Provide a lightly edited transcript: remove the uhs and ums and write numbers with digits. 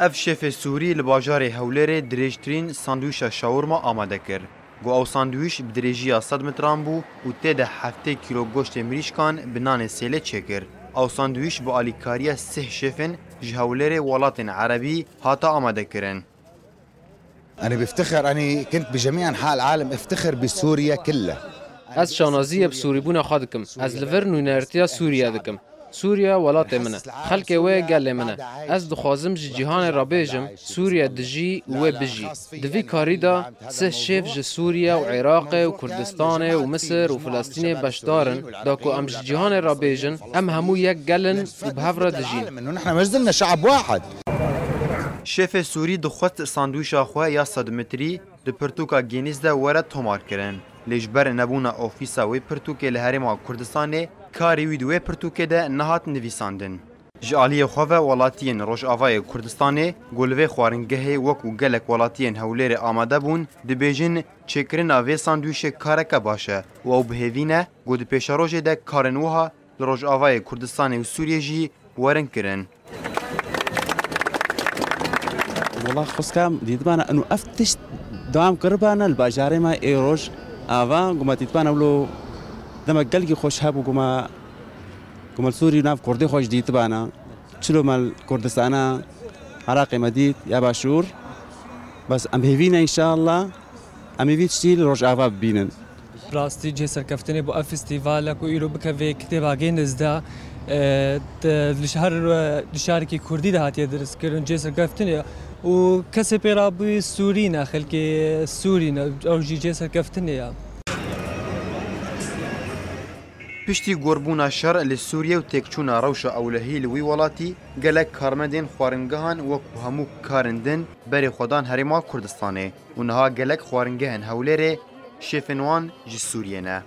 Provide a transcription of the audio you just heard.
اف شف سوری لباجار هولر دريجترين ساندويشا شاورما آماده کر. گو او ساندویش بدریجی 100 متران بو و تیده 7 کیلو گوشت مریشکان بنان سیله چکر. او ساندویش با آلیکاریا 3 شفن جهولر ولات عربي هاتا آماده کرن. أنا بفتخر أنا كنت بجميع أنحاء العالم افتخر بسوريا كلها. از شانازی بسوری بونا خادکم از لور نونرتیا سوریا دکم. سوریا ولات منه خلق و گل منه از دخوازم جهان را بیجم سوریا دجی و بجی دوی کاری دا سه شیف ج سوریا و عراق و کردستان و مصر و فلسطین بشدارن دا کو ام جهان را بیجن ام همو یک گلن و بهفرا دجین انه نحن مجزلنا شعب واحد. شیف سوری دخوست ساندویش آخواه یا 100 متری د پرتوکا گینیز ده ورد تومار کرن. لجبر نبونا اوفیسا و پرتوکه لهرما کردستانه کاری وید و پرتوکه ده نهات نویساندن. جعالی خواه ولاتین روش آوای کردستانه گلوه خوارنگه وکو گلک ولاتین هولیر آماده بون ده بیجن چکرن آوه ساندویش کارکه باشه و او بهوینه گود پیشاروش ده کارنوها لروش آوای کردستانه و سوریه جی ورن کرن. والله خصكام ديتبانا انه افتش دوام قربانا الباجاري ما ايروج افا قما ديتبانا ولو دما قلقي خوش هاب وقما السوري ناف كردي خوش ديتبانا تشلو مال كردستانا عراقي مديد يا باشور بس ام هيفينا ان شاء الله ام هيفيت شتيل روج افا ببينن راستي جي سركفتني بو فيستيفالك ويرو بكافي كتابا جينز دا لشهر كردي ده هاتي درس كرن جي سركفتني و کسی پیرابی سوری نه خلکی سوری نه او جی سرکفتنیه. پشتی گربونا شر لسوریه و تکچونا روش اولهی لوی ولاتی گلک کارمندین خوارنگهان و همو کارندن بری خودان هرما کردستانه و نها گلک خوارنگهن هولره شفنوان جی سوریه نه.